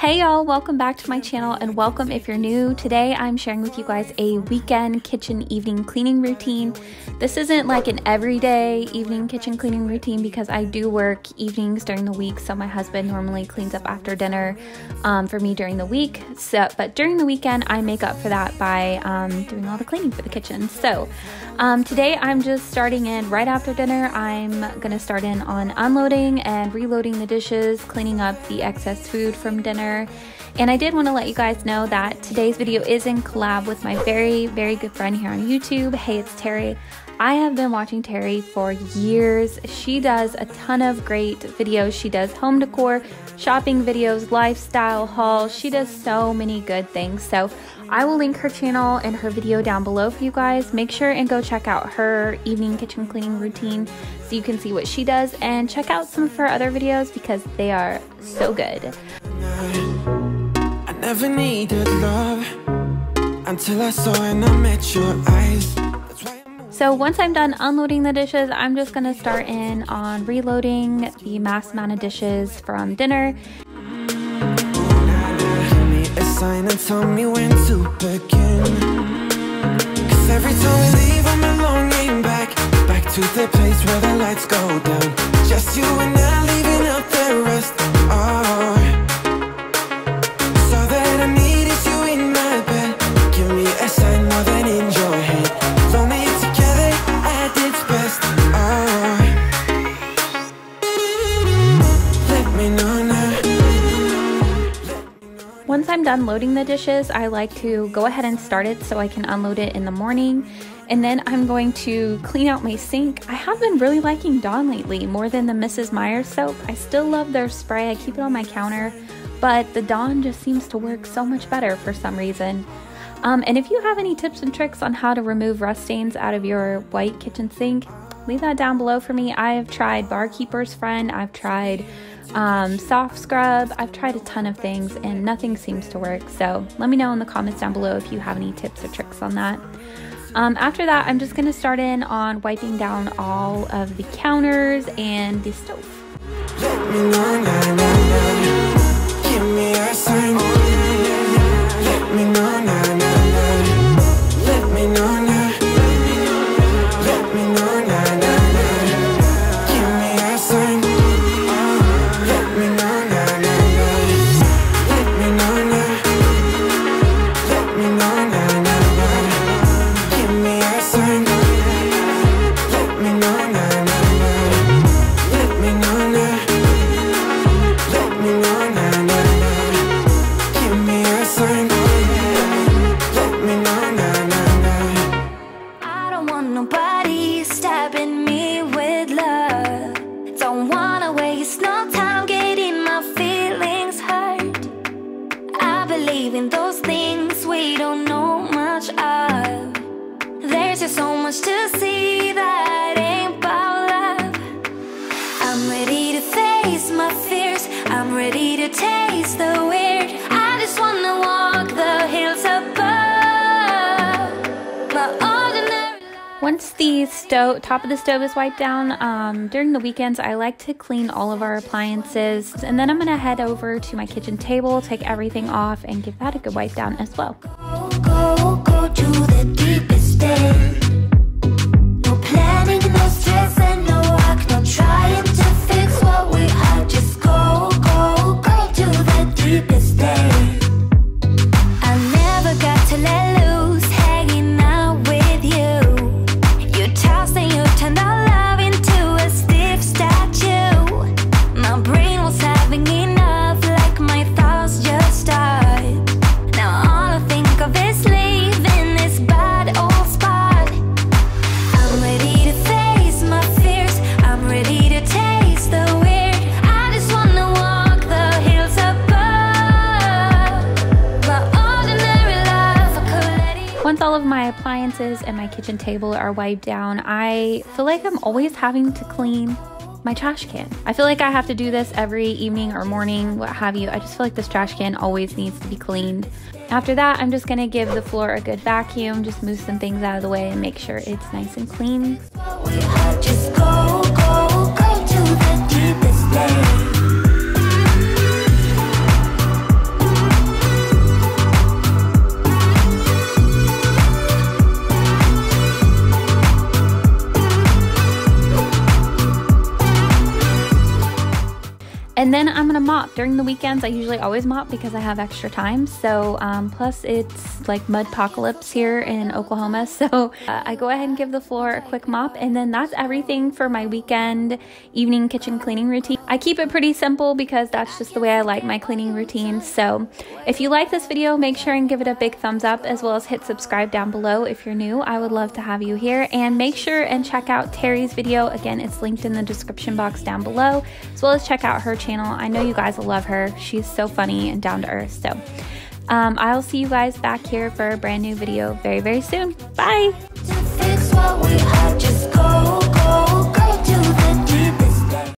Hey y'all, welcome back to my channel and welcome if you're new. Today I'm sharing with you guys a weekend kitchen evening cleaning routine. This isn't like an everyday evening kitchen cleaning routine because I do work evenings during the week, so my husband normally cleans up after dinner for me during the week. But during the weekend I make up for that by doing all the cleaning for the kitchen. So today I'm just starting in right after dinner. I'm gonna start in on unloading and reloading the dishes, cleaning up the excess food from dinner. And I did want to let you guys know that today's video is in collab with my very good friend here on YouTube. Hey, it's Terri. I have been watching Terri for years. She does a ton of great videos. She does home decor, shopping videos, lifestyle hauls. She does so many good things. So I will link her channel and her video down below for you guys. Make sure and go check out her evening kitchen cleaning routine so you can see what she does, and check out some of her other videos because they are so good. I never needed love until I saw and I met your eyes. So once I'm done unloading the dishes, I'm just gonna start in on reloading the mass amount of dishes from dinner. Give me a sign and tell me when to begin. 'Cause every time we leave, I'm longing back to the place where the lights go down. Just you and I leaving out the rest. Oh. Once I'm done loading the dishes, I like to go ahead and start it so I can unload it in the morning. And then I'm going to clean out my sink. I have been really liking Dawn lately more than the Mrs. Meyer's soap. I still love their spray. I keep it on my counter, but the Dawn just seems to work so much better for some reason. And if you have any tips and tricks on how to remove rust stains out of your white kitchen sink, leave that down below for me. I've tried Barkeeper's Friend, I've tried soft scrub, I've tried a ton of things and nothing seems to work. So let me know in the comments down below if you have any tips or tricks on that. After that, I'm just gonna start in on wiping down all of the counters and the stove. Let me know, nah, nah, nah. Give me a sign. Let me know, nah, nah, nah. Let me know, nah. Let me know, nah, nah, nah. Give me a sign. Let me know, nah, nah, nah. Let me know, nah. Let me know, nah, nah, nah. Give me a sign. Let me know, nah, nah, nah. Let me know, nah. Let me know, nah, nah, nah. Give me a sign. Let me know, nah, nah, nah. I don't want nobody stabbing me with love. Don't wanna waste no time getting my feelings hurt. I believe in those things we don't know much of. There's just so much to see that ain't about love. I'm ready to face my fears. I'm ready to taste the weird. I just wanna walk the hills above my ordinary. Once the top of the stove is wiped down, during the weekends I like to clean all of our appliances, and then I'm gonna head over to my kitchen table, take everything off, and give that a good wipe down as well. Go to the deepest day. No planning, no stress, and no work, no trying to fix what we are. Just go to the deepest day. I never got to let loose, hanging out with you. You tossed and you turned our love into a stiff statue. My brain was having enough, like my thoughts just stopped. Now all I think of is leaving this bad old spot. I'm ready to face my fears. I'm ready to taste the weird. I just wanna walk the hills above my ordinary life. I could let it. Once all of my appliances and my kitchen table are wiped down, I feel like I'm always having to clean my trash can. I feel like I have to do this every evening or morning, what have you. I just feel like this trash can always needs to be cleaned. After that, I'm just gonna give the floor a good vacuum, just move some things out of the way and make sure it's nice and clean. Just go to the deepest day. And then I'm gonna mop. During the weekends, I usually always mop because I have extra time. So plus it's like mudpocalypse here in Oklahoma. So I go ahead and give the floor a quick mop, and then that's everything for my weekend evening kitchen cleaning routine. I keep it pretty simple because that's just the way I like my cleaning routine. So if you like this video, make sure and give it a big thumbs up, as well as hit subscribe down below if you're new. I would love to have you here. And make sure and check out Terri's video. Again, it's linked in the description box down below, as well as check out her channel. I know you guys will love her. She's so funny and down to earth. So I'll see you guys back here for a brand new video very, very soon. Bye!